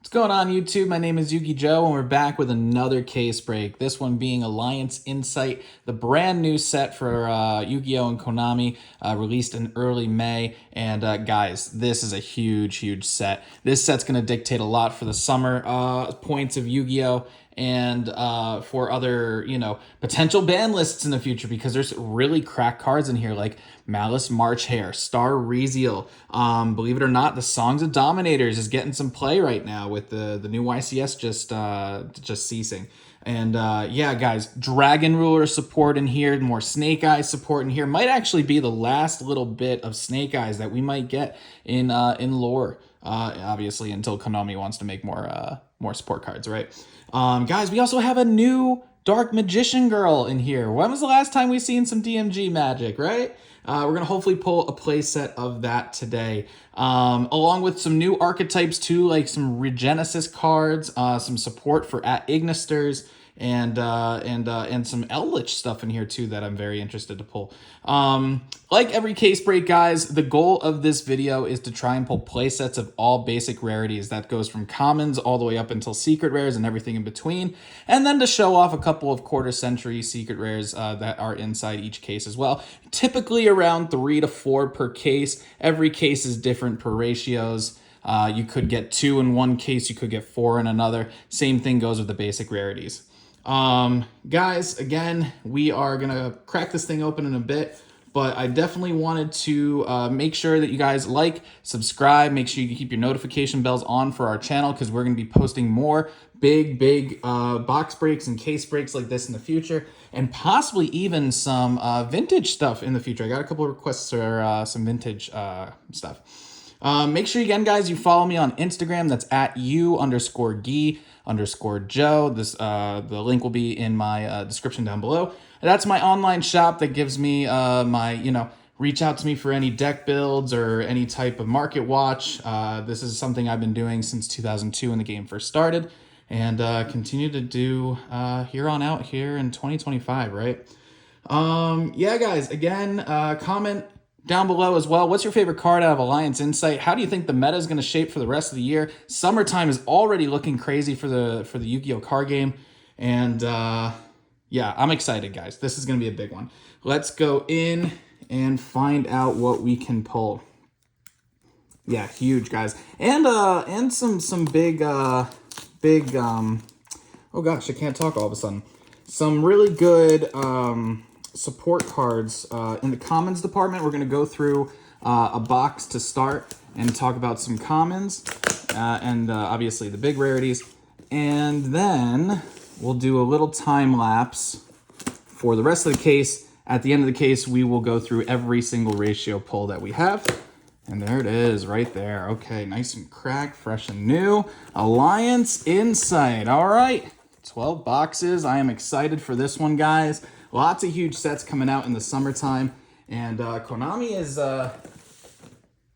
What's going on, YouTube? My name is Yu-Gi-Joh, and we're back with another case break. This one being Alliance Insight, the brand new set for Yu-Gi-Oh! And Konami, released in early May. And guys, this is a huge set. This set's going to dictate a lot for the summer points of Yu-Gi-Oh! And for other, potential ban lists in the future, because there's really cracked cards in here like Malice March Hare, Star Rezeal. Believe it or not, the Songs of Dominators is getting some play right now with the new YCS just ceasing. And yeah, guys, Dragon Ruler support in here, more Snake Eyes support in here. Might actually be the last little bit of Snake Eyes that we might get in lore. Obviously, until Konami wants to make more support cards, right? Guys, we also have a new Dark Magician Girl in here. When was the last time we seen some DMG magic, right? We're going to hopefully pull a playset of that today. Along with some new archetypes too, like some Regenesis cards, some support for at Ignisters, and some Eldritch stuff in here too that I'm very interested to pull. Like every case break, guys, the goal of this video is to try and pull play sets of all basic rarities. That goes from commons all the way up until secret rares and everything in between, and then to show off a couple of quarter century secret rares that are inside each case as well. Typically around 3 to 4 per case. Every case is different per ratios. You could get 2 in one case, you could get 4 in another. Same thing goes with the basic rarities. Guys, again, we are gonna crack this thing open in a bit, but I definitely wanted to make sure that you guys subscribe, make sure you keep your notification bells on for our channel, because we're gonna be posting more big box breaks and case breaks like this in the future, and possibly even some vintage stuff in the future. I got a couple of requests for some vintage stuff. Make sure, again, guys, you follow me on Instagram. That's at @u_gi_joe. The link will be in my description down below. That's my online shop that gives me reach out to me for any deck builds or any type of market watch. This is something I've been doing since 2002 when the game first started, and continue to do here on out here in 2025, right? Yeah, guys, again, comment down below as well. What's your favorite card out of Alliance Insight? How do you think the meta is going to shape for the rest of the year? Summertime is already looking crazy for the Yu-Gi-Oh card game, and yeah, I'm excited, guys. This is going to be a big one. Let's go in and find out what we can pull. Yeah, huge, guys, and some big oh gosh, I can't talk all of a sudden. Some really good support cards in the commons department. We're going to go through a box to start and talk about some commons and obviously the big rarities, and then we'll do a little time lapse for the rest of the case. At the end of the case, we will go through every single ratio pull that we have, and there it is right there. Okay, nice and cracked, fresh and new. Alliance Insight. All right, 12 boxes. I am excited for this one, guys. Lots of huge sets coming out in the summertime, and Konami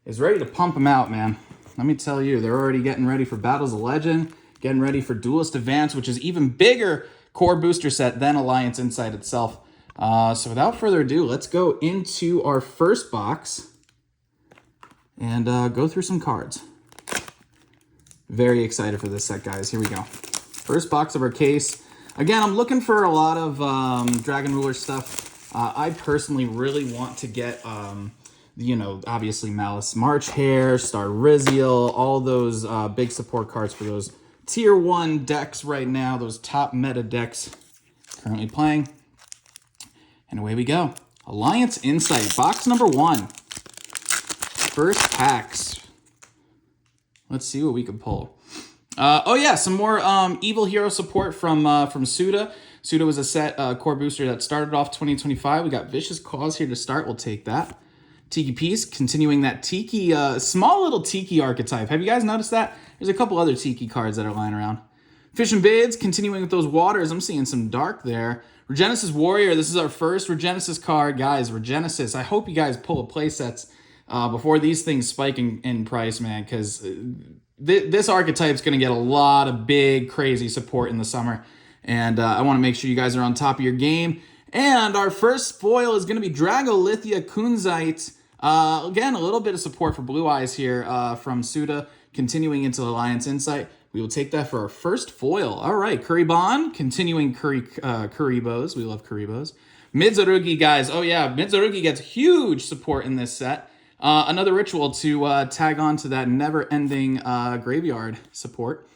is ready to pump them out, man. Let me tell you, they're already getting ready for Battles of Legend, getting ready for Duelist Advance, which is even bigger core booster set than Alliance Insight itself. So without further ado, let's go into our first box and go through some cards. Very excited for this set, guys. Here we go. First box of our case. Again, I'm looking for a lot of Dragon Ruler stuff. I personally really want to get, obviously Malice March Hare, Star Rezeal, all those big support cards for those tier 1 decks right now, those top meta decks currently playing. And away we go. Alliance Insight, box number 1. First packs. Let's see what we can pull. Oh yeah, some more Evil Hero support from Suda. Suda was a set core booster that started off 2025. We got Vicious Cause here to start. We'll take that. Tiki Piece, continuing that Tiki, small little Tiki archetype. Have you guys noticed that? There's a couple other Tiki cards that are lying around. Fish and Bids, continuing with those waters. I'm seeing some dark there. Regenesis Warrior, this is our first Regenesis card. Guys, Regenesis, I hope you guys pull a play sets before these things spike in price, man, because this archetype is going to get a lot of big, crazy support in the summer, and I want to make sure you guys are on top of your game. And our first foil is going to be Dragolithia Kunzite. Again, a little bit of support for Blue Eyes here from Suda, continuing into Alliance Insight. We will take that for our first foil. All right, Kuribon, continuing Kuribos. We love Kuribos. Mitsurugi, guys. Oh, yeah, Mitsurugi gets huge support in this set. Another ritual to tag on to that never-ending graveyard support.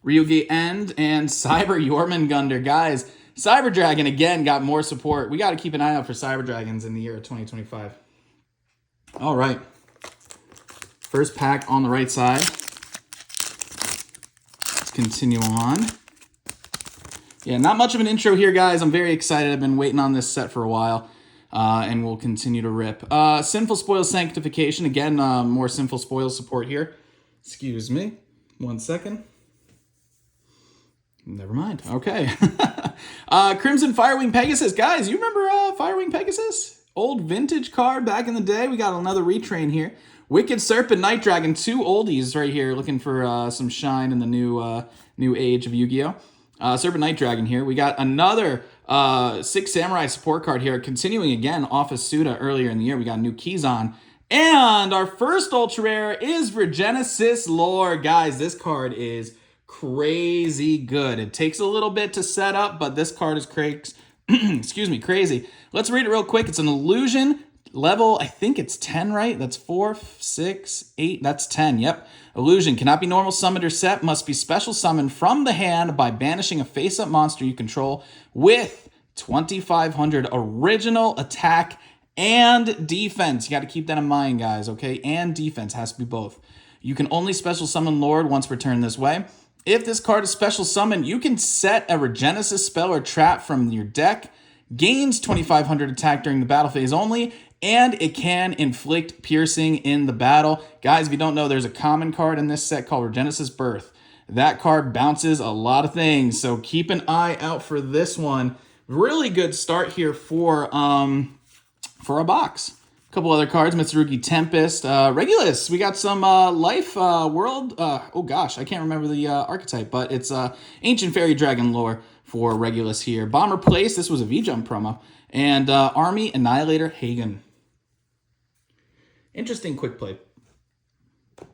Ryugi End and Cyber Jormungandr. Guys, Cyber Dragon, again, got more support. We got to keep an eye out for Cyber Dragons in the year of 2025. All right. First pack on the right side. Let's continue on. Yeah, not much of an intro here, guys. I'm very excited. I've been waiting on this set for a while. And we'll continue to rip. Sinful Spoil Sanctification. Again, more Sinful Spoil support here. Excuse me. 1 second. Never mind. Okay. Crimson Firewing Pegasus. Guys, you remember Firewing Pegasus? Old vintage card back in the day. We got another retrain here. Wicked Serpent Night Dragon. 2 oldies right here. Looking for some shine in the new age of Yu-Gi-Oh! Serpent Night Dragon here. We got another 6 Samurai support card here. Continuing again off of Suda earlier in the year. We got new Kizan. And our first ultra rare is for Genesis Lore. Guys, this card is crazy good. It takes a little bit to set up, but this card is crazy. Let's read it real quick. It's an illusion level, I think it's 10, right? That's 4, 6, 8, that's 10, yep. Illusion cannot be normal summoned or set, must be special summoned from the hand by banishing a face-up monster you control with 2,500 original attack and defense. You got to keep that in mind, guys, okay? And defense has to be both. You can only special summon Lord once returned this way. If this card is special summoned, you can set a Regenesis spell or trap from your deck, gains 2,500 attack during the battle phase only, and it can inflict piercing in the battle. Guys, if you don't know, there's a common card in this set called Regenesis Birth. That card bounces a lot of things, so keep an eye out for this one. Really good start here for a box. A couple other cards, Mitsurugi Tempest, Regulus. We got some Life World. Oh gosh, I can't remember the archetype, but it's Ancient Fairy Dragon lore for Regulus here. Bomber Place. This was a V-Jump promo, and Army Annihilator Hagen. Interesting quick play. All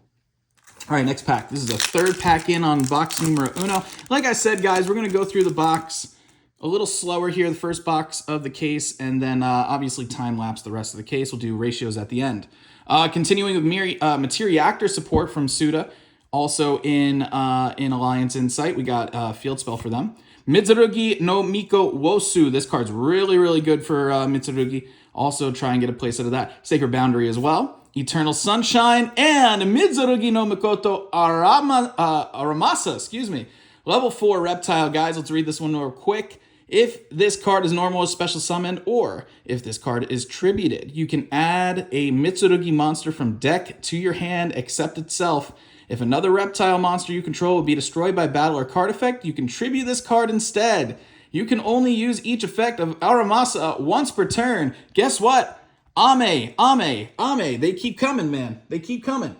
right, next pack. This is the third pack in on box numero uno. Like I said, guys, we're gonna go through the box a little slower here, the first box of the case, and then obviously time-lapse the rest of the case. We'll do ratios at the end. Continuing with Materiactor support from Suda, also in Alliance Insight. We got Field Spell for them. Mitsurugi no Miko Wosu. This card's really, really good for Mitsurugi. Also try and get a place out of that. Sacred Boundary as well. Eternal Sunshine, and Mitsurugi no Mikoto Aramasa, excuse me. Level 4 Reptile, guys. Let's read this one real quick. If this card is normal or special summoned, or if this card is tributed, you can add a Mitsurugi monster from deck to your hand except itself. If another reptile monster you control will be destroyed by battle or card effect, you can tribute this card instead. You can only use each effect of Aramasa once per turn. Guess what? Ame. They keep coming, man. They keep coming.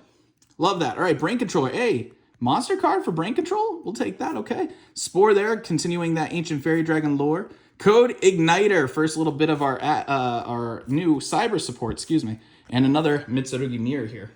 Love that. All right, Brain Controller. Hey, monster card for Brain Control? We'll take that, okay. Spore there, continuing that Ancient Fairy Dragon lore. Code Igniter, first little bit of our new cyber support, excuse me. And another Mitsurugi Mirror here.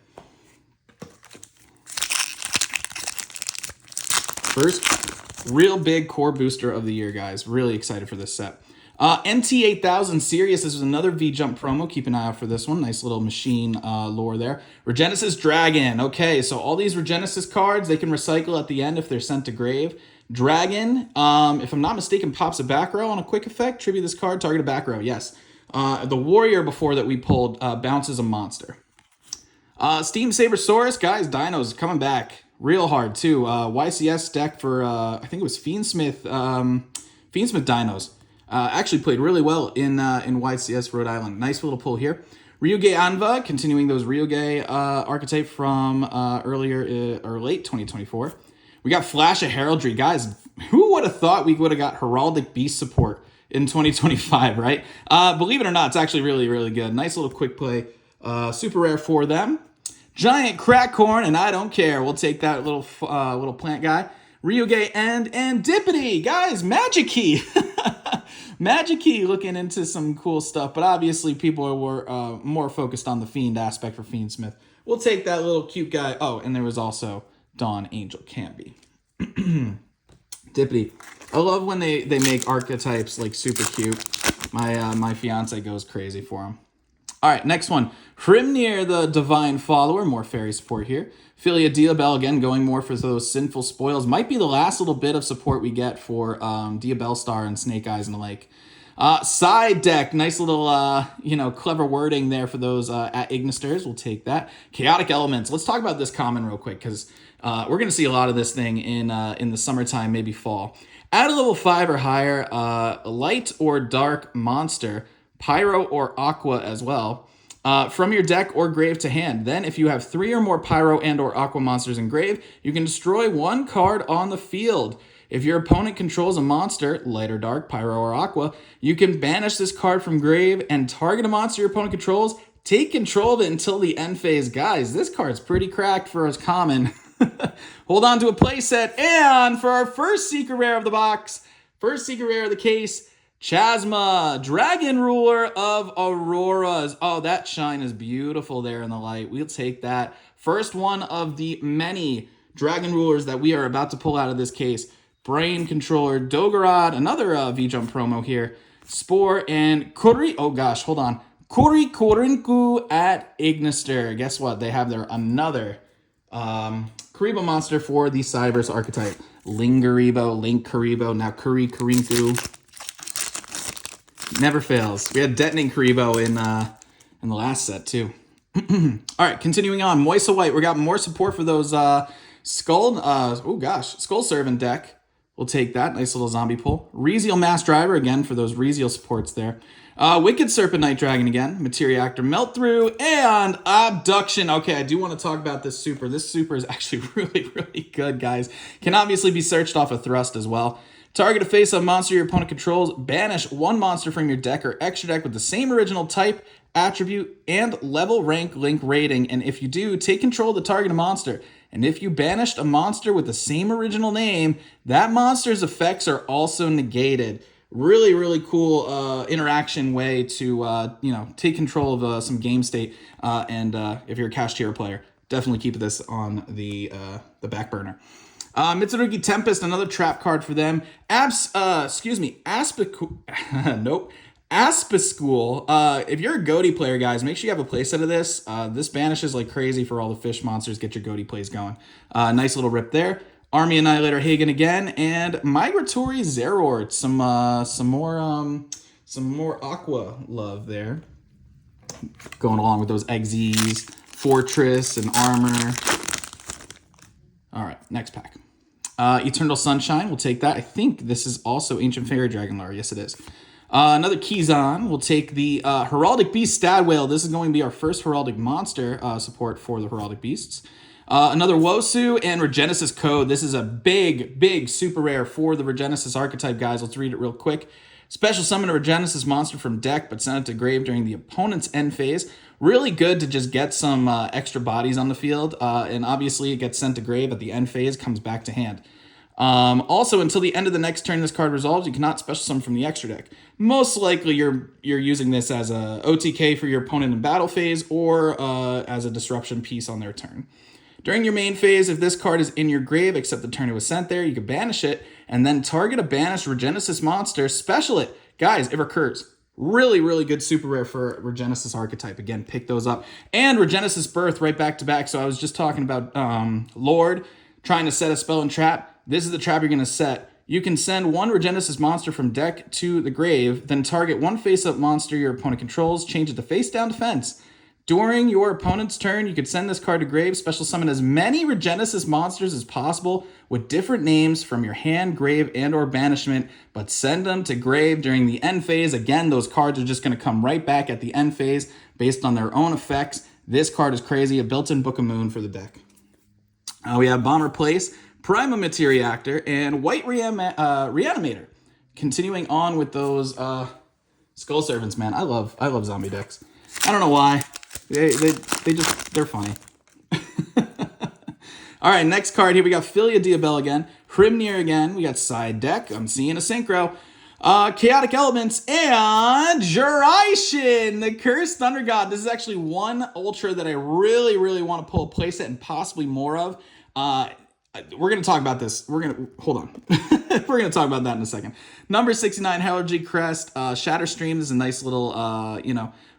First, real big core booster of the year, guys. Really excited for this set. NT8000 Sirius, this is another V-Jump promo. Keep an eye out for this one. Nice little machine lore there. Regenesis Dragon. Okay, so all these Regenesis cards, they can recycle at the end if they're sent to grave. Dragon, if I'm not mistaken, pops a back row on a quick effect. Tribute this card, target a back row, yes. The Warrior before that we pulled bounces a monster. Steam Sabersaurus, guys, Dinos coming back real hard too. YCS deck for, I think it was Fiendsmith Dinos. Actually played really well in YCS Rhode Island. Nice little pull here. Ryuge Anva, continuing those Ryuge archetype from earlier or late 2024. We got Flash of Heraldry. Guys, who would have thought we would have got Heraldic Beast support in 2025, right? Believe it or not, it's actually really, really good. Nice little quick play. Super rare for them. Giant Crackhorn, and I don't care. We'll take that little plant guy. Ryuge and Dippity. Guys, Magic Key. Magic Key looking into some cool stuff, but obviously people were more focused on the Fiend aspect for Fiendsmith. We'll take that little cute guy. Oh, and there was also Dawn Angel Canby. Dippity. I love when they make archetypes like super cute. My fiance goes crazy for them. All right, next one. Hrimnir, the Divine Follower, more fairy support here. Philia Diabel, again, going more for those sinful spoils. Might be the last little bit of support we get for Diabel Star and Snake Eyes and the like. Side deck, nice little, clever wording there for those at Ignisters. We'll take that. Chaotic Elements. Let's talk about this common real quick because we're going to see a lot of this thing in the summertime, maybe fall. At a level 5 or higher, light or dark monster, pyro or aqua as well, from your deck or grave to hand. Then if you have 3 or more pyro and or aqua monsters in grave, you can destroy 1 card on the field. If your opponent controls a monster, light or dark, pyro or aqua, you can banish this card from grave and target a monster your opponent controls. Take control of it until the end phase. Guys, this card's pretty cracked for as common. Hold on to a playset. And for our first secret rare of the box, first secret rare of the case, Chasma, Dragon Ruler of Auroras. Oh, that shine is beautiful there in the light. We'll take that. First one of the many Dragon Rulers that we are about to pull out of this case. Brain Controller, Doggerad, another V-Jump promo here. Spore and Kuri. Oh gosh, hold on. Kuri Korinku at Ignister. Guess what? They have their another Karibo monster for the Cyberse archetype. Lingaribo, Link Karibo, now Kuri Korinku. Never fails. We had Detonating Karibo in the last set too. All right, continuing on. Moisa White. We got more support for those Skull Servant deck. We'll take that. Nice little zombie pull. Rezeal Mass Driver, again, for those Rezeal supports there. Wicked Serpent Night Dragon again. Materiactor Melt Through. And Abduction. Okay, I do want to talk about this super. This super is actually really, really good, guys. Can obviously be searched off a Thrust as well. Target a face-up monster your opponent controls. Banish 1 monster from your deck or extra deck with the same original type, attribute, and level, rank, link, rating. And if you do, take control of the target monster. And if you banished a monster with the same original name, that monster's effects are also negated. Really, really cool interaction way to, take control of some game state. And if you're a Cash Tier player, definitely keep this on the back burner. Mitsurugi Tempest, another trap card for them. Aspaschool. If you're a Goaty player, guys, make sure you have a playset of this. This banishes like crazy for all the fish monsters. Get your Goaty plays going. Nice little rip there. Army Annihilator Hagen again, and Migratory Zerort. Some more Aqua love there. Going along with those Exes, Fortress, and Armor. All right, next pack. Eternal Sunshine, we'll take that. I think this is also Ancient Fairy Dragon Lore. Yes, it is. Another Kizan. We'll take the Heraldic Beast Stad Whale. This is going to be our first Heraldic Monster support for the Heraldic Beasts. Another Wosu and Regenesis Code. This is a big, big super rare for the Regenesis archetype, guys. Let's read it real quick. Special summon a Regenesis monster from deck, but send it to grave during the opponent's end phase. Really good to just get some extra bodies on the field. And obviously it gets sent to grave at the end phase, comes back to hand. Also, until the end of the next turn this card resolves, you cannot special summon from the extra deck. Most likely you're using this as a OTK for your opponent in battle phase or as a disruption piece on their turn. During your main phase, if this card is in your grave except the turn it was sent there, you can banish it and then target a banished Regenesis monster, special it. Guys, it recurs. Really, really good super rare for Regenesis archetype. Again, pick those up. And Regenesis Birth right back to back. So I was just talking about Lord trying to set a spell and trap. This is the trap you're going to set. You can send 1 Regenesis monster from deck to the grave, then target 1 face-up monster your opponent controls, change it to face-down defense. During your opponent's turn, you could send this card to grave, special summon as many Regenesis monsters as possible with different names from your hand, grave, and or banishment, but send them to grave during the end phase. Again, those cards are just going to come right back at the end phase based on their own effects. This card is crazy, a built-in Book of Moon for the deck. We have Bomber Place, Prima Materiactor, and White Reanimator. Continuing on with those Skull Servants, man. I love zombie decks. I don't know why. They're funny. All right, next card here. We got Philia Diabel again. Hrimnir again. We got Side Deck. I'm seeing a Synchro. Chaotic Elements and Juraishin, the Cursed Thunder God. This is actually one Ultra that I really, really want to pull a playset and possibly more of. we're going to talk about this. Hold on. We're going to talk about that in a second. Number 69, Hellergy Crest. Shatter Stream is a nice little,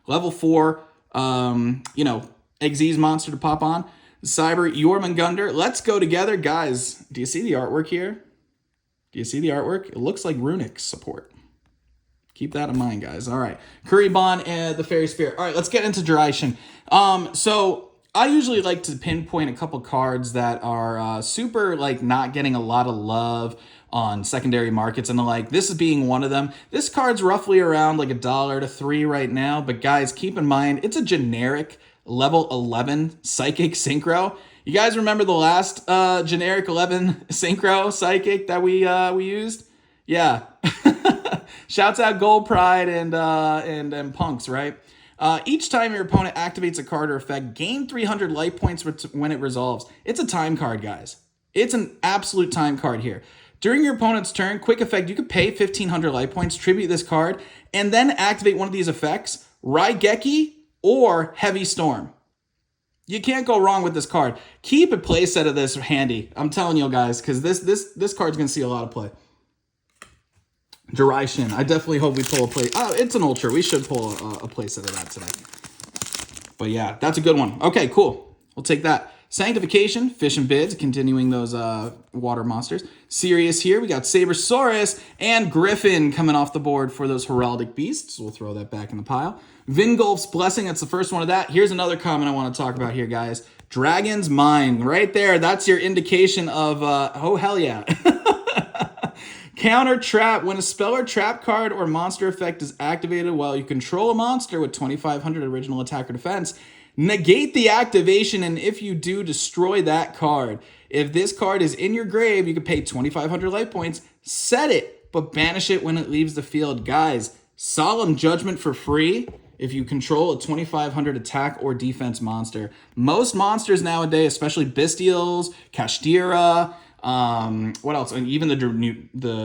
level 4, Xyz monster to pop on. Cyber Jormungandr. Let's go together. Guys, do you see the artwork here? Do you see the artwork? It looks like Runic support. Keep that in mind, guys. All right. Kuribon and the Fairy Spirit. All right, let's get into duration. So I usually like to pinpoint a couple cards that are super, not getting a lot of love on secondary markets and the like. This is being one of them. This card's roughly around $1 to $3 right now. But guys, keep in mind, it's a generic level 11 Psychic Synchro. You guys remember the last generic 11 Synchro Psychic that we used? Yeah. Shouts out Gold Pride and Punks, right? Each time your opponent activates a card or effect, gain 300 life points when it resolves. It's a time card, guys. It's an absolute time card here. During your opponent's turn, quick effect, you could pay 1,500 life points, tribute this card, and then activate one of these effects, Raigeki or Heavy Storm. You can't go wrong with this card. Keep a playset of this handy. I'm telling you guys, because this card's going to see a lot of play. Duration. I definitely hope we pull a play. Oh, it's an ultra. We should pull a playset of that today. But yeah, that's a good one. Okay, cool. We'll take that. Sanctification, Fish and Bids, continuing those water monsters. Sirius here. We got Sabersaurus and Griffin coming off the board for those heraldic beasts. We'll throw that back in the pile. Vingolf's Blessing. That's the first one of that. Here's another comment I want to talk about here, guys. Dragon's Mind. Right there. That's your indication of, oh, hell yeah. Counter Trap. When a spell or trap card or monster effect is activated while you control a monster with 2,500 original attack or defense, negate the activation, and if you do, destroy that card. If this card is in your grave, you can pay 2,500 life points, set it, but banish it when it leaves the field. Guys, Solemn Judgment for free if you control a 2,500 attack or defense monster. Most monsters nowadays, especially Bestials, Kashtira, what else? And even the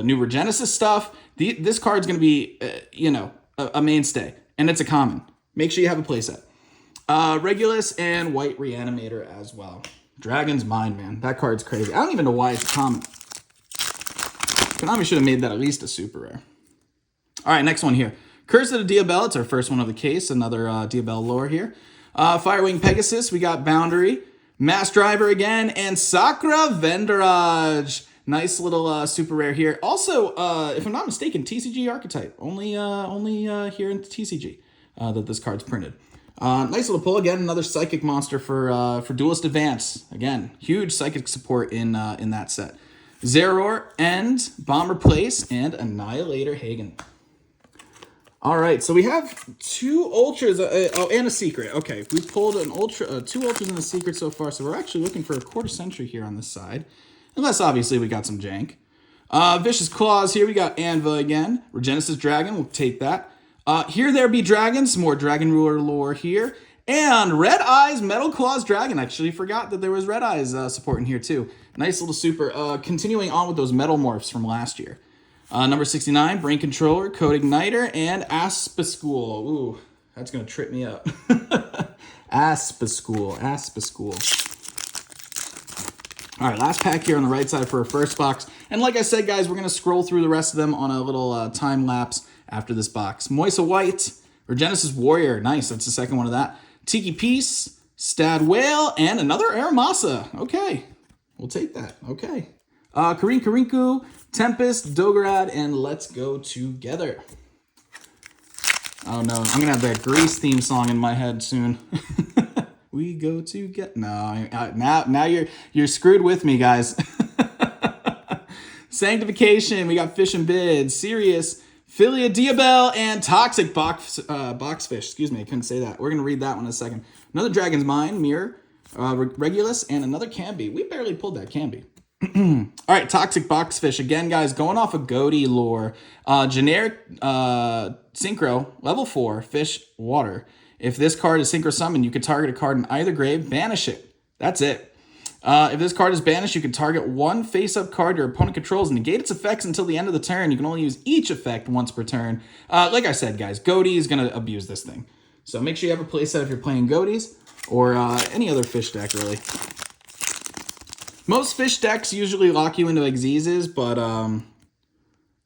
new Regenesis stuff. This card's going to be, a mainstay, and it's a common. Make sure you have a playset. Regulus and White Reanimator as well. Dragon's Mind, man. That card's crazy. I don't even know why it's a common. Konami should have made that at least a super rare. All right, next one here. Curse of the Diabel. It's our first one of the case. Another Diabel lore here. Firewing Pegasus. We got Boundary. Mass Driver again. And Sakura Vendaraj. Nice little super rare here. Also, if I'm not mistaken, TCG archetype. Only here in TCG that this card's printed. Nice little pull. Again, another Psychic monster for Duelist Advance. Again, huge Psychic support in that set. Zeror and Bomber Place and Annihilator Hagen. All right, so we have two ultras, and a secret. Okay, we pulled an ultra, two ultras and a secret so far, so we're actually looking for a quarter century here on this side. Unless, obviously, we got some jank. Vicious Claws here, we got Anva again. Regenesis Dragon, we'll take that. Here There Be Dragons, some more Dragon Ruler lore here. And Red Eyes Metal Claws Dragon. Actually forgot that there was Red Eyes support in here too. Nice little super. Continuing on with those Metal Morphs from last year. Number 69, Brain Controller, Code Igniter, and Aspaschool. Ooh, that's going to trip me up. Aspaschool. All right, last pack here on the right side for our first box. And like I said, guys, we're going to scroll through the rest of them on a little time lapse after this box. Moisa White, Regenesis Warrior. Nice, that's the second one of that. Tiki Peace, Stad Whale, and another Aramasa. Okay, we'll take that. Okay. Karinku, Tempest, Doggerad, and Let's Go Together. Oh no, I'm gonna have that Grease theme song in my head soon. We go together. No, now you're screwed with me, guys. Sanctification. We got Fish and Bid, Sirius, Philia Diabel, and Toxic Boxfish. Excuse me, I couldn't say that. We're gonna read that one in a second. Another Dragon's Mind, Mirror, Regulus, and another Canby. We barely pulled that Canby. All right, Toxic Boxfish. Again, guys, going off of Goaty lore. Generic Synchro, level 4, Fish, Water. If this card is Synchro Summoned, you can target a card in either grave, banish it. That's it. If this card is banished, you can target one face-up card your opponent controls and negate its effects until the end of the turn. You can only use each effect once per turn. Like I said, guys, Goaty is going to abuse this thing. So make sure you have a playset if you're playing Goaties or any other fish deck, really. Most fish decks usually lock you into Xyzes, but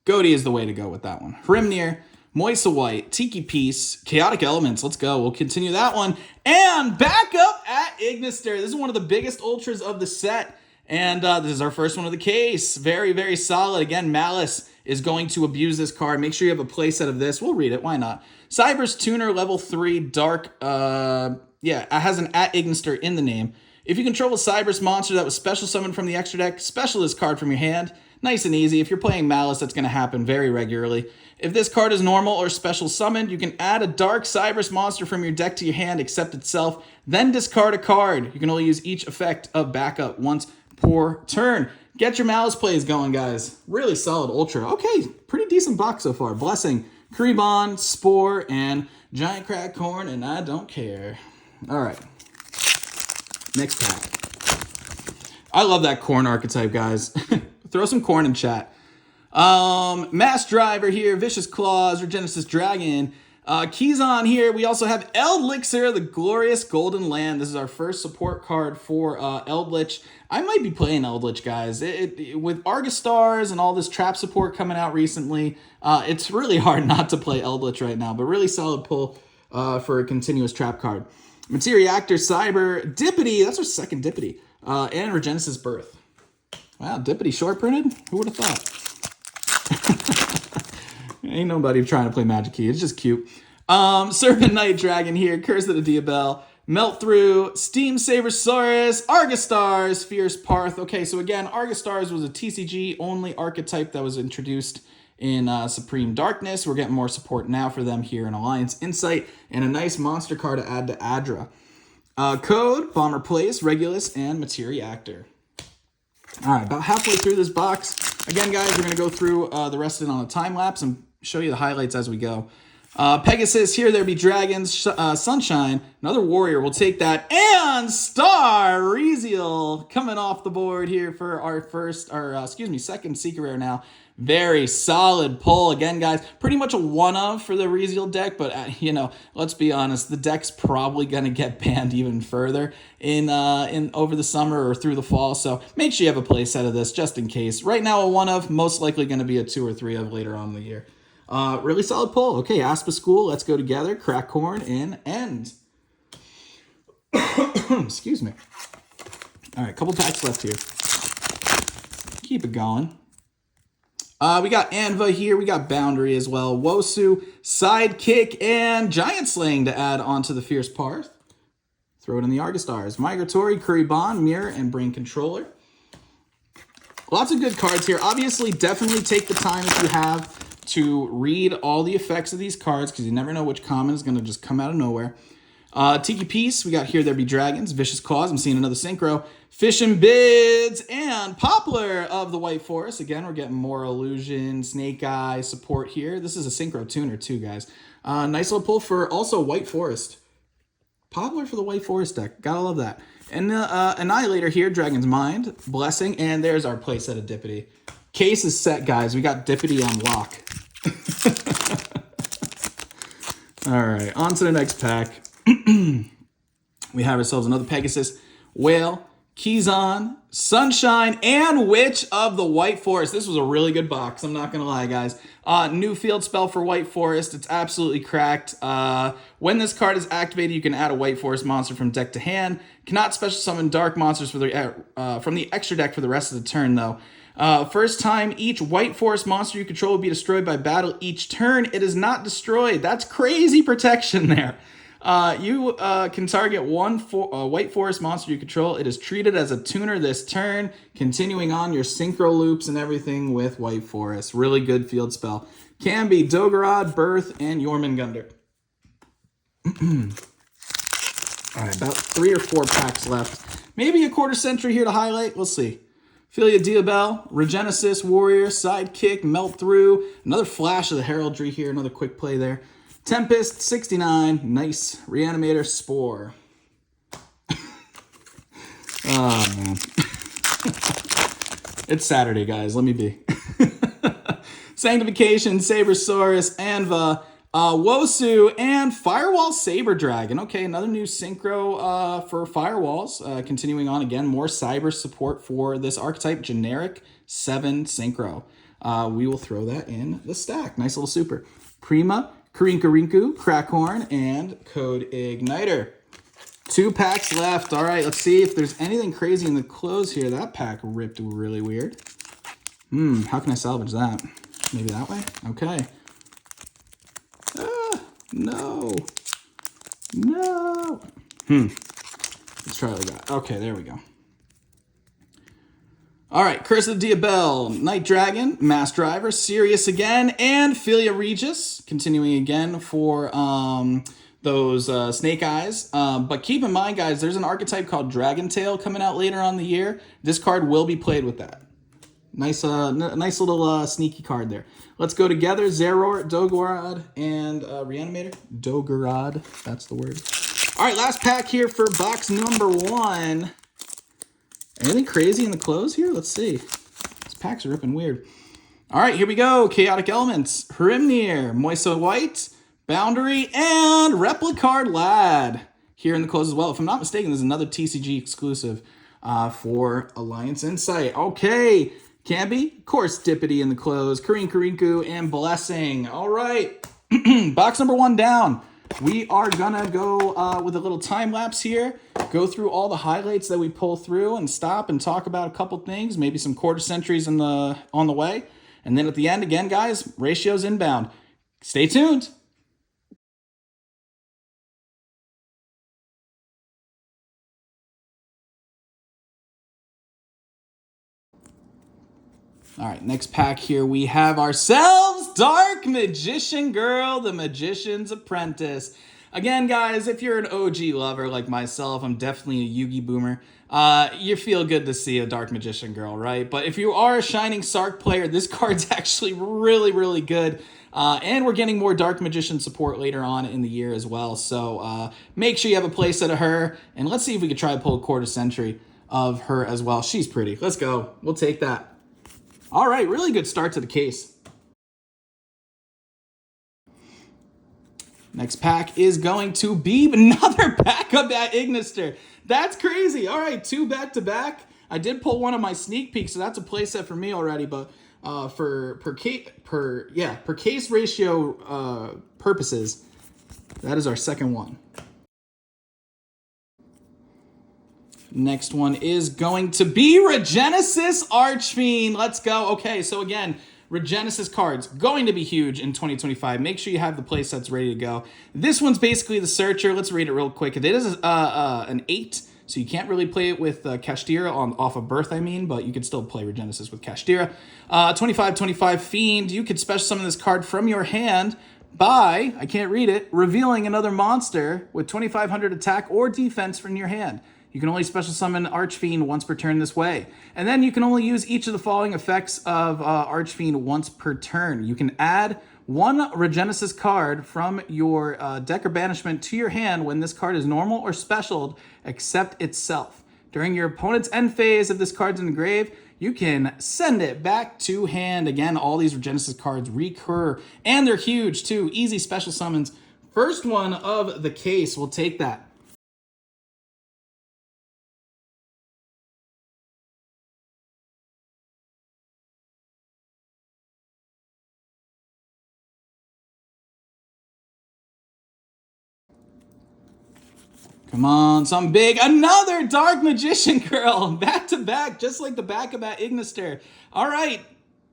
Goaty is the way to go with that one. Hrimnir, Moisa White, Tiki Piece, Chaotic Elements. Let's go. We'll continue that one. And back up at Ignister. This is one of the biggest ultras of the set. And this is our first one of the case. Very, very solid. Again, Malice is going to abuse this card. Make sure you have a playset of this. We'll read it. Why not? Cyber's Tuner, level 3, Dark. It has an at Ignister in the name. If you control a Cyber's monster that was special summoned from the extra deck, special this card from your hand. Nice and easy. If you're playing Malice, that's going to happen very regularly. If this card is normal or special summoned, you can add a Dark Cyber's monster from your deck to your hand, except itself, then discard a card. You can only use each effect of backup once per turn. Get your Malice plays going, guys. Really solid Ultra. Okay, pretty decent box so far. Blessing, Kribon, Spore, and Giant Crack Corn, and I don't care. All right. Next pack. I love that corn archetype, guys. Throw some corn in chat. Mass Driver here, Vicious Claws, Regenesis Dragon. Keyzon here. We also have Eldlixir, the Glorious Golden Land. This is our first support card for Eldritch. I might be playing Eldritch, guys. With Argus Stars and all this trap support coming out recently, it's really hard not to play Eldritch right now, but really solid pull for a continuous trap card. Materiactor, Cyber, Dippity, that's our second Dippity, and Regenesis Birth. Wow, Dippity short printed? Who would have thought? Ain't nobody trying to play Magic Key. It's just cute. Serpent Knight Dragon here. Curse of the Diabell. Melt Through. Steam Sabersaurus. Argus Stars. Fierce Parth. Okay, so again, Argus Stars was a TCG only archetype that was introduced in Supreme Darkness. We're getting more support now for them here in Alliance Insight. And a nice monster card to add to Adra. Code, Bomber Place, Regulus, and Materiactor. All right, about halfway through this box. Again, guys, we're going to go through the rest of it on a time lapse and show you the highlights as we go. Pegasus, Here There Be Dragons, Sunshine, another Warrior, we'll take that. And Star Rezeal coming off the board here for our second Secret Rare now. Very solid pull. Again, guys, pretty much a one-of for the Rezeal deck, but, let's be honest, the deck's probably going to get banned even further in over the summer or through the fall, so make sure you have a play set of this just in case. Right now, a one-of, most likely going to be a 2 or 3 of later on in the year. Really solid pull. Okay, Aspa School, Let's Go Together, Crack Corn, and End. Excuse me. All right, couple packs left here. Keep it going. We got Anva here. We got Boundary as well. Wosu, Sidekick, and Giant Slaying to add onto the Fierce Parth. Throw it in the Argus Stars. Migratory, Kuribon, Mirror, and Brain Controller. Lots of good cards here. Obviously, definitely take the time if you have to read all the effects of these cards because you never know which common is going to just come out of nowhere. Tiki Piece, we got Here There Be Dragons, Vicious Claws, I'm seeing another Synchro, Fish and Bids, and Poplar of the White Forest. Again, we're getting more Illusion, Snake Eye support here. This is a Synchro tuner too, guys. Nice little pull for also White Forest. Poplar for the White Forest deck, gotta love that. And Annihilator here, Dragon's Mind, Blessing, and there's our playset of Dippity. Case is set, guys. We got Dippity on lock. All right, on to the next pack. We have ourselves another Pegasus, Whale, Keyzon, Sunshine, and Witch of the White Forest. This was a really good box, I'm not going to lie, guys. New field spell for White Forest. It's absolutely cracked. When this card is activated, you can add a White Forest monster from deck to hand. Cannot special summon dark monsters from the extra deck for the rest of the turn, though. First time each White Forest monster you control will be destroyed by battle each turn. It is not destroyed. That's crazy protection there. You can target one White Forest monster you control. It is treated as a tuner this turn, continuing on your synchro loops and everything with White Forest. Really good field spell. Can be Doggerad, Birth, and Jormungandr. All right, about 3 or 4 packs left. Maybe a quarter century here to highlight. We'll see. Philia Diabell, Regenesis, Warrior, Sidekick, Melt Through. Another flash of the Heraldry here. Another quick play there. Tempest, 69. Nice. Reanimator, Spore. Oh, man. It's Saturday, guys. Let me be. Sanctification, Sabersaurus, Anva, Wosu, and Firewall Saber Dragon. Okay, another new synchro for Firewalls. Continuing on again, more cyber support for this archetype, generic 7 synchro. We will throw that in the stack. Nice little super. Prima, Karinkarinku, Crackhorn, and Code Igniter. 2 packs left. All right, let's see if there's anything crazy in the close here. That pack ripped really weird. How can I salvage that? Maybe that way? Okay. No. No. Let's try what we got. Okay, there we go. All right, Curse of the Diabel, Night Dragon, Mass Driver, Sirius again, and Philia Regis. Continuing again for those Snake Eyes. But keep in mind, guys, there's an archetype called Dragon Tail coming out later on in the year. This card will be played with that. Nice little sneaky card there. Let's go together. Zeror, Dogorad, and Reanimator. Dogorad, that's the word. All right, last pack here for box number 1. Anything crazy in the close here? Let's see. These packs are ripping weird. All right, here we go. Chaotic Elements, Hrimnir, Moiso White, Boundary, and Replicard Lad here in the close as well. If I'm not mistaken, there's another TCG exclusive for Alliance Insight. Okay. Camby, of course, Dippity in the close, Karinku, and Blessing. All right, box number 1 down. We are gonna go with a little time lapse here, go through all the highlights that we pull through and stop and talk about a couple things, maybe some quarter centuries on the way. And then at the end, again, guys, ratios inbound. Stay tuned. All right, next pack here, we have ourselves Dark Magician Girl, the Magician's Apprentice. Again, guys, if you're an OG lover like myself, I'm definitely a Yu-Gi boomer. You feel good to see a Dark Magician Girl, right? But if you are a Shining Sark player, this card's actually really good. And we're getting more Dark Magician support later on in the year as well. So make sure you have a playset of her, and let's see if we can try to pull a quarter century of her as well. She's pretty. Let's go. We'll take that. All right, really good start to the case. Next pack is going to be another backup at Ignister. That's crazy. All right, 2 back-to-back. I did pull one of my sneak peeks, so that's a playset for me already. But for per case ratio purposes, that is our second one. Next one is going to be Regenesis Archfiend. Let's go. Okay, so again, Regenesis cards, going to be huge in 2025. Make sure you have the playsets ready to go. This one's basically the Searcher. Let's read it real quick. It is an 8, so you can't really play it with Kashtira off of birth, but you could still play Regenesis with Kashtira. 25 Fiend. You could special summon this card from your hand by, I can't read it, revealing another monster with 2500 attack or defense from your hand. You can only special summon Archfiend once per turn this way. And then you can only use each of the following effects of Archfiend once per turn. You can add 1 Regenesis card from your deck or banishment to your hand when this card is normal or specialed, except itself. During your opponent's end phase, if this card's in the grave, you can send it back to hand. Again, all these Regenesis cards recur, and they're huge too. Easy special summons. First one of the case, we'll take that. Come on, something big. Another Dark Magician Girl. Back to back, just like the backup at Ignister. All right,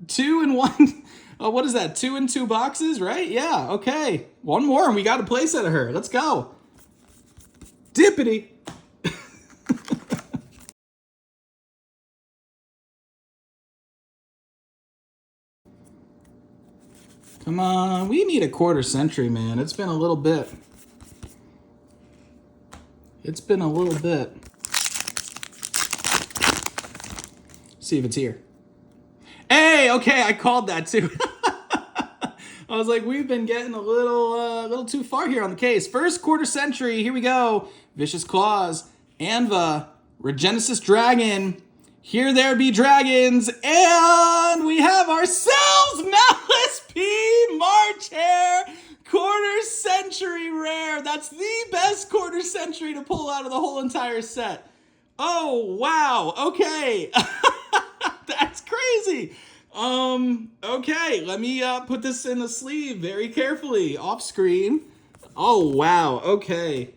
2 in 1. Oh, what is that? 2 in 2 boxes, right? Yeah, okay. One more, and we got a playset of her. Let's go. Dippity. Come on, we need a quarter century, man. It's been a little bit. It's been a little bit. See if it's here. Hey, okay, I called that too. I was like, we've been getting a little too far here on the case. First quarter century, here we go. Vicious Claws, Anva, Regenesis Dragon, Here There Be Dragons, and we have ourselves Malice P. March Hare, Core century rare. That's the best quarter century to pull out of the whole entire set. Oh, wow. Okay. That's crazy. Okay, let me put this in the sleeve very carefully off screen. Oh, wow. Okay.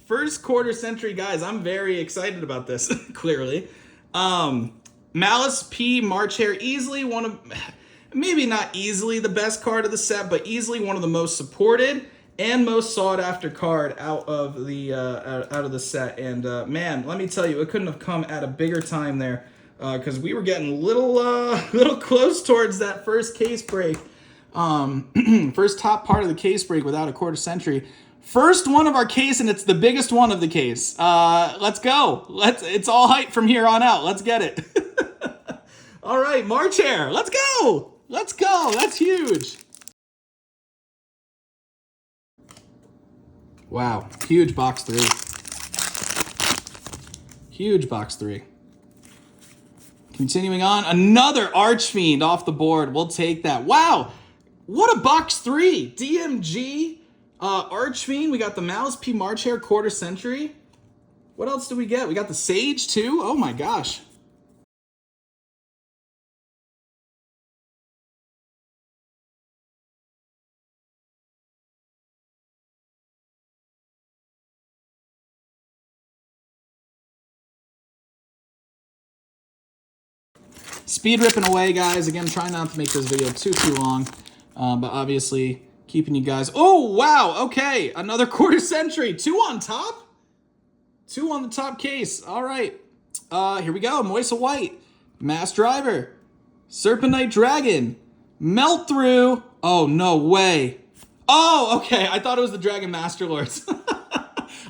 First quarter century, guys. I'm very excited about this, clearly. Malice P. March Hare, easily one of, maybe not easily the best card of the set, but easily one of the most supported and most sought after card out of the set. And man, let me tell you, it couldn't have come at a bigger time there, because we were getting a little close towards that first case break. First top part of the case break without a quarter century. First one of our case, and it's the biggest one of the case. Let's go. It's all hype from here on out. Let's get it. All right, March Hare. Let's go. Let's go. That's huge. Wow. Huge box 3. Huge box 3. Continuing on, another Archfiend off the board. We'll take that. Wow. What a box 3. DMG, Archfiend. We got the Malice P. March Hare quarter century. What else do we get? We got the Sage too. Oh my gosh. Speed ripping away, guys. Again, trying not to make this video too long, but obviously keeping you guys. Oh, wow. Okay, another quarter century. 2 on top? 2 on the top case. All right. Here we go. Moisa White. Mass Driver. Serpentite Dragon. Melt Through. Oh, no way. Oh, okay. I thought it was the Dragon Master Lords.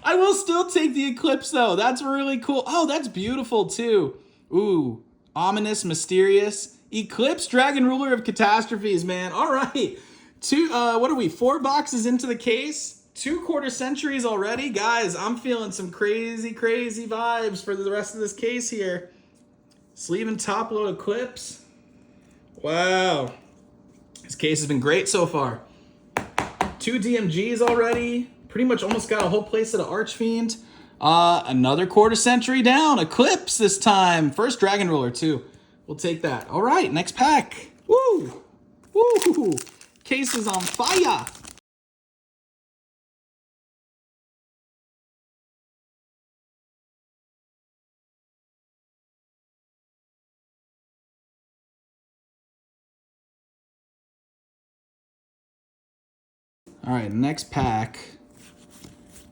I will still take the Eclipse, though. That's really cool. Oh, that's beautiful, too. Ooh. Ominous, mysterious. Eclipse, Dragon Ruler of Catastrophes, man. All right. 2, what are we, 4 boxes into the case? 2 quarter centuries already? Guys, I'm feeling some crazy, crazy vibes for the rest of this case here. Sleeve and top load Eclipse. Wow. This case has been great so far. 2 DMGs already. Pretty much almost got a whole playset of Archfiend. Another quarter century down. Eclipse this time. First Dragon Ruler, too. We'll take that. All right, next pack. Woo! Woo! Case is on fire. All right, next pack.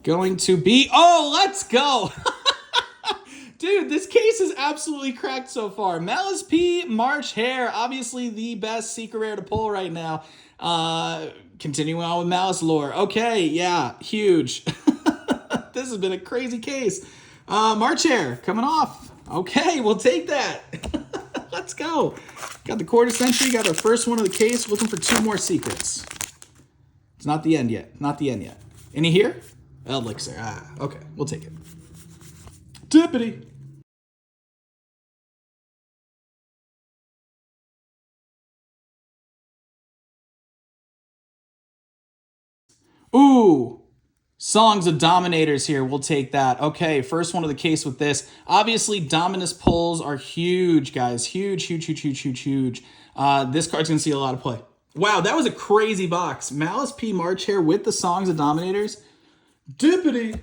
Going to be... Oh, let's go! Dude, this case is absolutely cracked so far. Malice P. March Hare, obviously the best secret rare to pull right now. Continuing on with Malice lore. Okay, yeah, huge. This has been a crazy case. March Hare coming off. Okay, we'll take that. Let's go. Got the quarter century, got our first one of the case. Looking for 2 more secrets. It's not the end yet. Not the end yet. Any here? Elixir. Ah, okay. We'll take it. Dippity. Ooh. Songs of Dominators here. We'll take that. Okay, first one of the case with this. Obviously, Dominus pulls are huge, guys. Huge, huge, huge, huge, huge, huge. This card's going to see a lot of play. Wow, that was a crazy box. Malice P. March Hare with the Songs of Dominators. Dippity.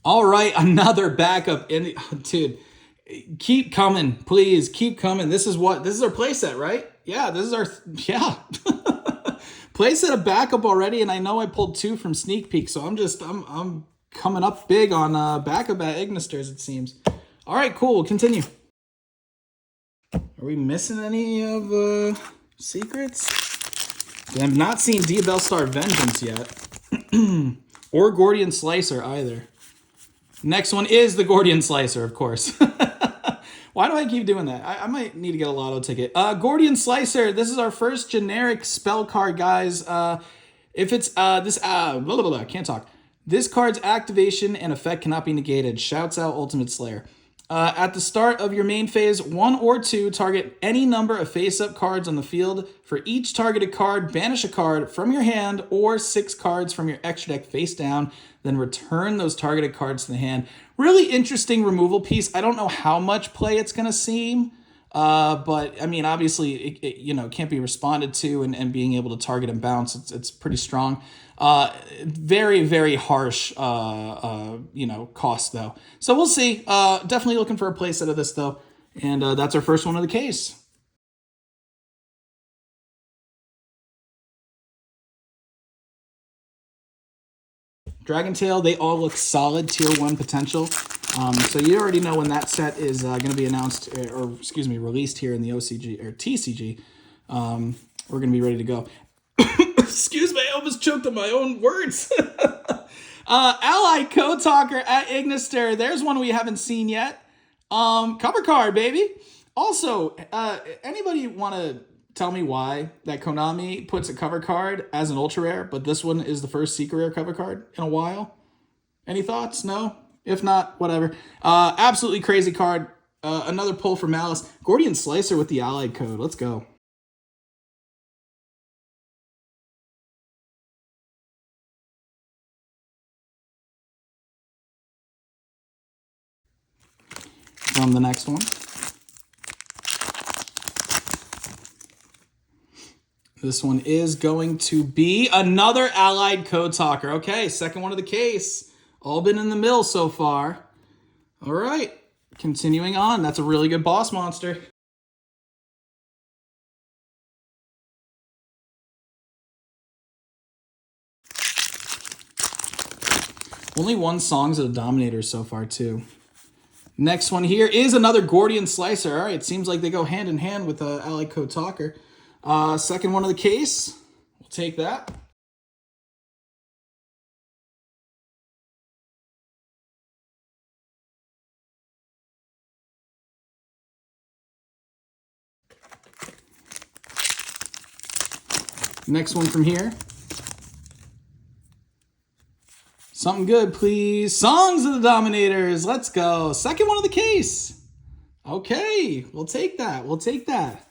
All right, another backup. Dude, keep coming, please. Keep coming. This is our playset, right? Yeah, this is our, yeah. Playset of backup already, and I know I pulled 2 from Sneak Peek, so I'm coming up big on backup at Ignisters, it seems. All right, cool. We'll continue. Are we missing any of secrets? I've not seen Diabell Star Vengeance yet. Or Gordian Slicer either. Next one is the Gordian Slicer, of course. Why do I keep doing that? I might need to get a lotto ticket. Gordian Slicer, this is our first generic spell card, guys. If it's blah, blah, blah, can't talk. This card's activation and effect cannot be negated. Shouts out Ultimate Slayer. At the start of your main phase, 1 or 2, target any number of face-up cards on the field. For each targeted card, banish a card from your hand or 6 cards from your extra deck face down, then return those targeted cards to the hand. Really interesting removal piece. I don't know how much play it's going to seem, but I mean, obviously, it can't be responded to, and being able to target and bounce, it's pretty strong. Very, very harsh, cost though. So we'll see. Definitely looking for a playset of this though, and that's our first one of the case. Dragon Tail, they all look solid tier 1 potential. So you already know when that set is going to be announced, released here in the OCG or TCG. We're going to be ready to go. Excuse me, I almost choked on my own words. Allied Code Talker at Ignister. There's one we haven't seen yet. Cover card, baby. Also, anybody want to tell me why that Konami puts a cover card as an ultra rare, but this one is the first secret rare cover card in a while? Any thoughts? No? If not, whatever. Absolutely crazy card. Another pull for Malice. Gordian Slicer with the Allied Code. Let's go. From the next one. This one is going to be another Allied Code Talker. Okay, second one of the case. All been in the mill so far. All right, continuing on. That's a really good boss monster. Only one Songs of the Dominators so far, too. Next one here is another Gordian Slicer. All right, seems like they go hand in hand with Allied Code Talker. Second one of the case. We'll take that. Next one from here. Something good, please. Songs of the Dominators. Let's go. Second one of the case. Okay, we'll take that. We'll take that.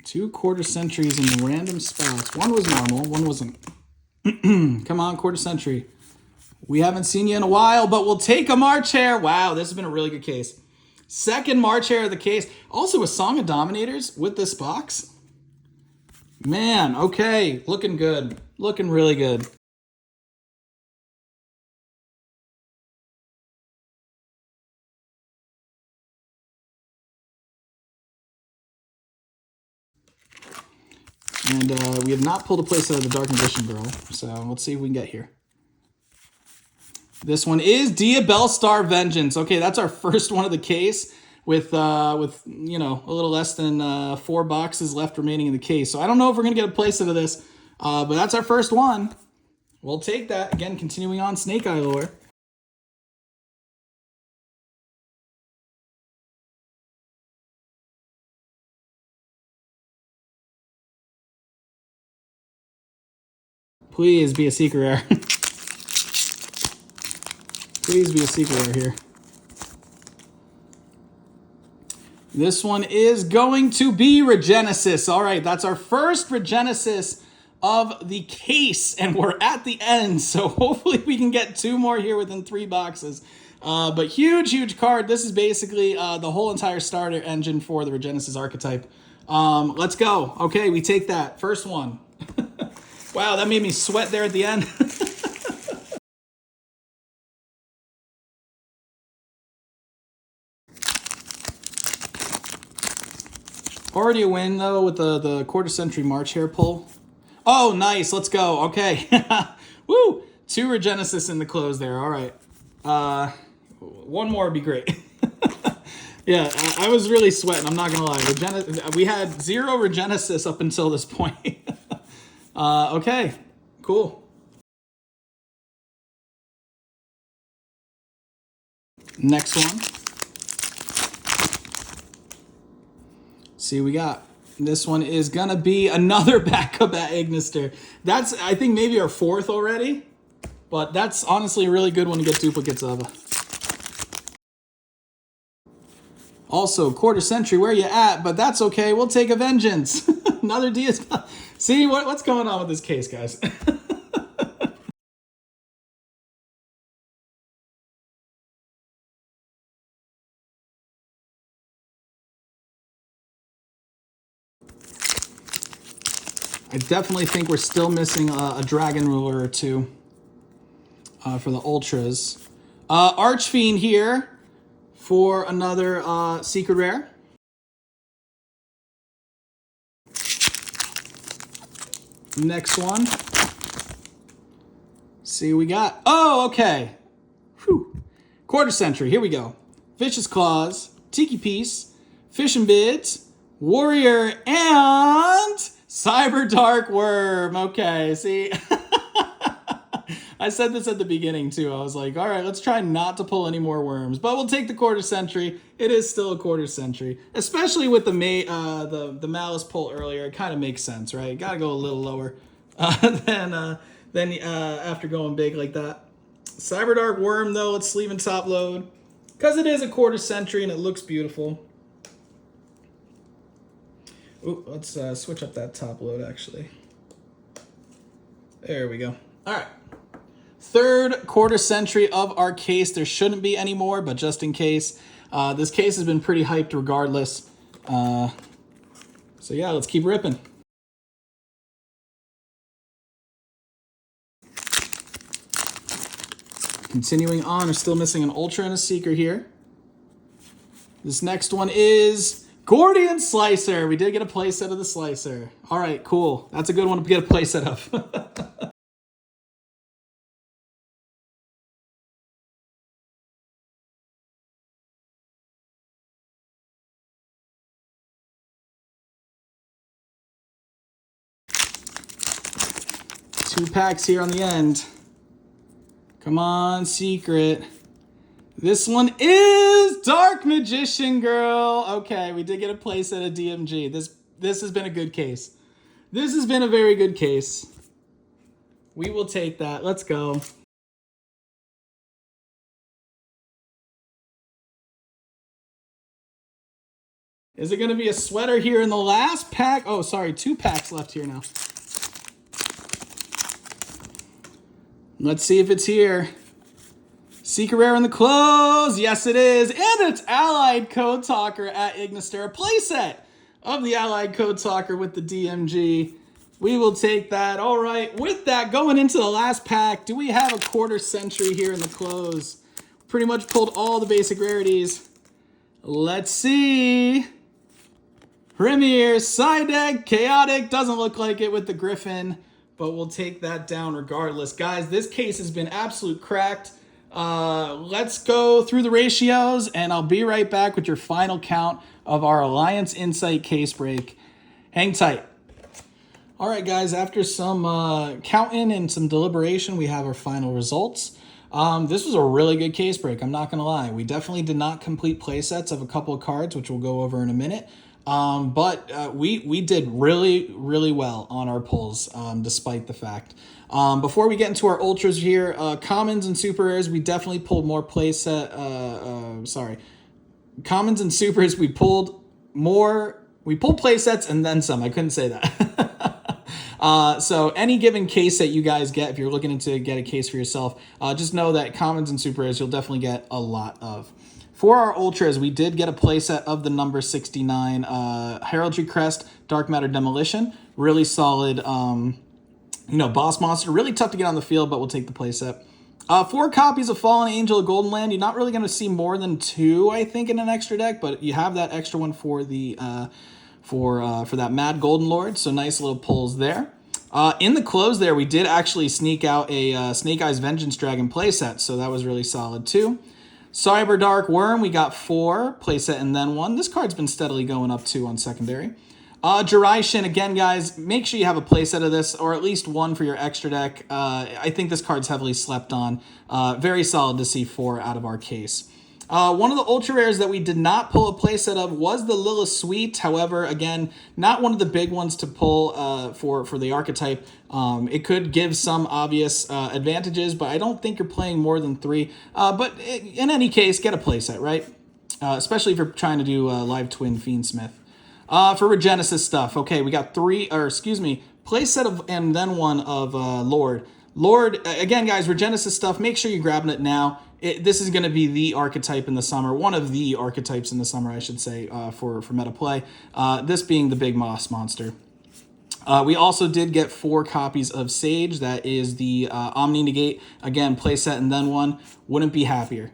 Two quarter centuries in random spots. One was normal, one wasn't. Come on, quarter century. We haven't seen you in a while, but we'll take a March Hare. Wow, this has been a really good case. Second March Hare of the case. Also a Song of Dominators with this box. Man, okay. Looking good. Looking really good. And we have not pulled a playset of the Dark Magician Girl, so let's see if we can get here. This one is Diabellstar Vengeance. Okay, that's our first one of the case with a little less than 4 boxes left remaining in the case. So I don't know if we're going to get a playset of this, but that's our first one. We'll take that. Again, continuing on Snake Eye lore. Please be a secret rare. Please be a secret rare here. This one is going to be Regenesis. All right, that's our first Regenesis of the case, and we're at the end, so hopefully we can get 2 more here within 3 boxes. But huge card. This is basically the whole entire starter engine for the Regenesis archetype. Let's go. Okay, we take that. First one. Wow, that made me sweat there at the end. Already a win, though, with the quarter century March Hare pull. Oh, nice. Let's go. Okay. Woo! 2 Regenesis in the close there. All right. One more would be great. Yeah, I was really sweating. I'm not going to lie. We had 0 Regenesis up until this point. Okay. Cool. Next one. See what we got. This one is gonna be another backup at Ignister. That's, I think, maybe our 4th already, but that's honestly a really good one to get duplicates of. Also, quarter century, where you at? But that's okay, we'll take a vengeance. Another DS. See, what's going on with this case, guys? I definitely think we're still missing a Dragon Ruler or two for the Ultras. Archfiend here for another Secret Rare. Next one. See what we got. Oh, okay. Whew. Quarter century. Here we go. Vicious Claws, Tiki Piece, Fish and Bids, Warrior, and Cyber Dark Worm. Okay, see. I said this at the beginning too. I was like, all right, let's try not to pull any more worms, but we'll take the quarter century. It is still a quarter century, especially with the Malice pull earlier. It kind of makes sense, right? Got to go a little lower than after going big like that. Cyber Dark Worm though, let's sleeve and top load because it is a quarter century and it looks beautiful. Ooh, let's switch up that top load actually. There we go. All right. 3rd quarter century of our case. There shouldn't be any more, but just in case. This case has been pretty hyped regardless. So yeah, let's keep ripping. Continuing on, we're still missing an Ultra and a Seeker here. This next one is Gordian Slicer. We did get a playset of the Slicer. All right, cool. That's a good one to get a playset of. Two packs here on the end. Come on, Secret. This one is Dark Magician Girl. Okay, we did get a playset of DMG. This has been a good case. This has been a very good case. We will take that. Let's go. Is it going to be a sweater here in the last pack? Oh, sorry, 2 packs left here now. Let's see if it's here. Secret Rare in the close. Yes, it is. And it's Allied Code Talker at Ignister. A playset of the Allied Code Talker with the DMG. We will take that. All right. With that, going into the last pack, do we have a quarter century here in the close? Pretty much pulled all the basic rarities. Let's see. Premier, side deck, chaotic. Doesn't look like it with the Griffin, but we'll take that down regardless. Guys, this case has been absolute cracked. Let's go through the ratios, and I'll be right back with your final count of our Alliance Insight case break. Hang tight. All right, guys, after some counting and some deliberation, we have our final results. This was a really good case break, I'm not going to lie. We definitely did not complete playsets of a couple of cards, which we'll go over in a minute. But we did really, really well on our pulls, despite the fact. Before we get into our ultras here, commons and super rares, we definitely pulled more commons and supers, we pulled playsets and then some. I couldn't say that. So any given case that you guys get, if you're looking to get a case for yourself, just know that commons and super rares, you'll definitely get a lot of. For our ultras, we did get a playset of the number 69 Heraldry Crest Dark Matter Demolition. Really solid, boss monster. Really tough to get on the field, but we'll take the playset. 4 copies of Fallen Angel of Golden Land. You're not really going to see more than 2, I think, in an extra deck, but you have that extra one for the for that Mad Golden Lord. So nice little pulls there. In the close there, we did actually sneak out a Snake Eyes Vengeance Dragon playset, so that was really solid too. Cyber Dark Worm, we got 4, playset and then 1. This card's been steadily going up too on secondary. Jiraishin, again, guys, make sure you have a playset of this, or at least 1 for your extra deck. I think this card's heavily slept on. Very solid to see 4 out of our case. One of the ultra rares that we did not pull a playset of was the Lilith Sweet. However, again, not one of the big ones to pull for the archetype. It could give some obvious advantages, but I don't think you're playing more than 3. But in any case, get a playset, right? Especially if you're trying to do live twin Fiendsmith. For Regenesis stuff, okay, we got playset of and then one of Lord. Lord, again, guys, Regenesis stuff, make sure you're grabbing it now. This is going to be the archetype in the summer, one of the archetypes in the summer, I should say, for meta play. This being the Big Moss Monster. We also did get 4 copies of Sage. That is the Omni Negate. Again, playset and then one. Wouldn't be happier.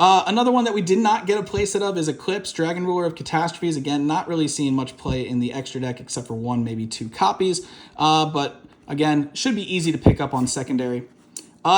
Another one that we did not get a playset of is Eclipse, Dragon Ruler of Catastrophes. Again, not really seeing much play in the extra deck except for 1, maybe 2 copies. But again, should be easy to pick up on secondary.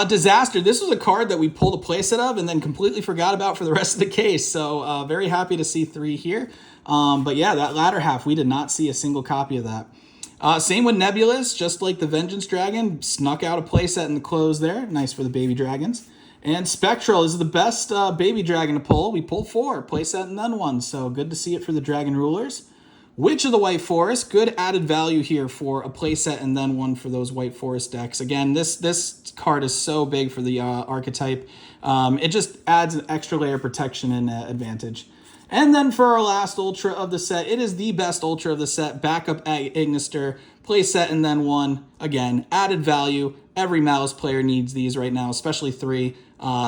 Disaster. This was a card that we pulled a playset of and then completely forgot about for the rest of the case. So very happy to see 3 here. But yeah, that latter half, we did not see a single copy of that. Same with Nebulous, just like the Vengeance Dragon, snuck out a playset in the close there. Nice for the baby dragons. And Spectral is the best baby dragon to pull. We pulled 4, playset and then 1. So good to see it for the Dragon Rulers. Witch of the White Forest, good added value here for a playset and then 1 for those White Forest decks. Again, this card is so big for the archetype. It just adds an extra layer of protection and advantage. And then for our last Ultra of the set, it is the best Ultra of the set, Backup Ignister, playset and then 1. Again, added value. Every Malice player needs these right now, especially 3.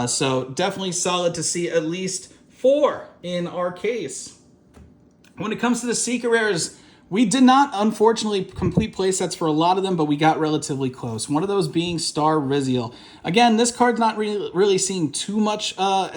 So definitely solid to see at least 4 in our case. When it comes to the Secret Rares, we did not, unfortunately, complete playsets for a lot of them, but we got relatively close. One of those being Star Riziel. Again, this card's not really seeing too much not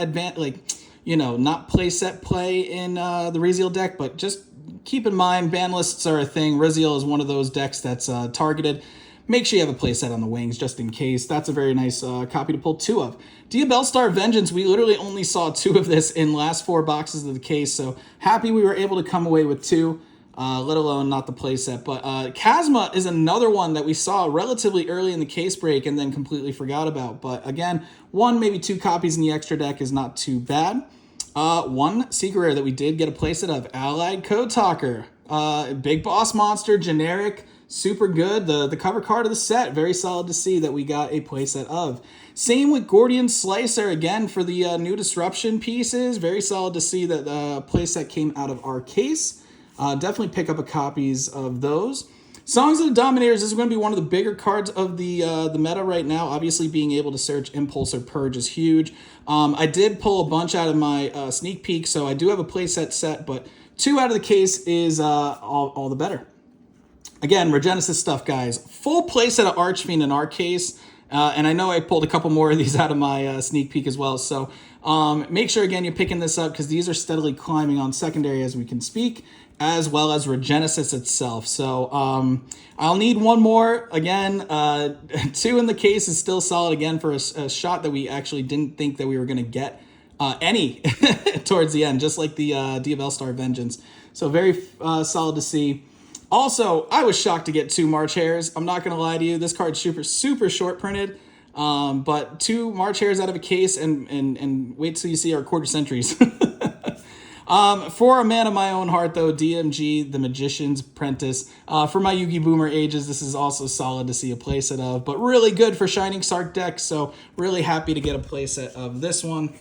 playset play in the Riziel deck, but just keep in mind, ban lists are a thing. Riziel is one of those decks that's targeted. Make sure you have a playset on the wings just in case. That's a very nice copy to pull 2 of. Diabellstar Vengeance, we literally only saw 2 of this in last 4 boxes of the case, so happy we were able to come away with 2, let alone not the playset. But Chasma is another one that we saw relatively early in the case break and then completely forgot about. But again, 1, maybe 2 copies in the extra deck is not too bad. 1 secret rare that we did get a playset of, Allied Code Talker. Big Boss Monster, generic, super good. The cover card of the set, very solid to see that we got a playset of. Same with Gordian Slicer, again, for the new Disruption pieces. Very solid to see that the playset came out of our case. Definitely pick up a copies of those. Songs of the Dominators, this is going to be one of the bigger cards of the meta right now. Obviously, being able to search Impulse or Purge is huge. I did pull a bunch out of my sneak peek, so I do have a playset set, but 2 out of the case is all the better. Again, Regenesis stuff, guys. Full playset of Archfiend in our case. And I know I pulled a couple more of these out of my sneak peek as well. So make sure, again, you're picking this up because these are steadily climbing on secondary as we can speak, as well as Regenesis itself. So I'll need 1 more. Again, 2 in the case is still solid, again, for a shot that we actually didn't think that we were going to get any towards the end, just like the Diabellstar Vengeance. So very solid to see. Also, I was shocked to get 2 March Hares. I'm not going to lie to you. This card's super short printed. But 2 March Hares out of a case and wait till you see our quarter centuries. For a man of my own heart, though, DMG, the Magician's Apprentice. For my Yu-Gi Boomer ages, this is also solid to see a playset of, but really good for Shining Sark decks. So really happy to get a playset of this one.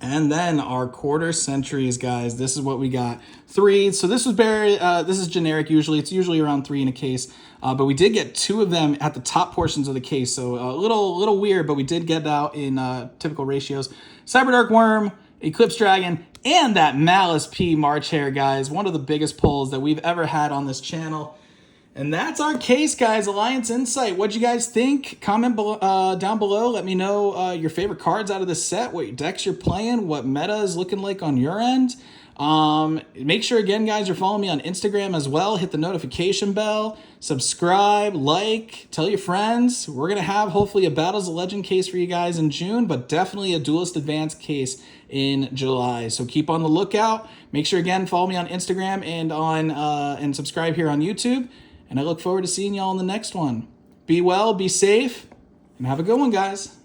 And then our quarter centuries, guys. This is what we got. 3. So this was this is generic usually. It's usually around 3 in a case. But we did get 2 of them at the top portions of the case. So a little weird, but we did get out in typical ratios. Cyberdark Worm, Eclipse Dragon, and that Malice P March Hare, guys. One of the biggest pulls that we've ever had on this channel. And that's our case, guys. Alliance Insight. What'd you guys think? Comment down below. Let me know your favorite cards out of this set, what decks you're playing, what meta is looking like on your end. Make sure, again, guys, you're following me on Instagram as well. Hit the notification bell. Subscribe, like, tell your friends. We're going to have, hopefully, a Battles of Legend case for you guys in June, but definitely a Duelist Advanced case in July. So keep on the lookout. Make sure, again, follow me on Instagram and subscribe here on YouTube. And I look forward to seeing y'all in the next one. Be well, be safe, and have a good one, guys.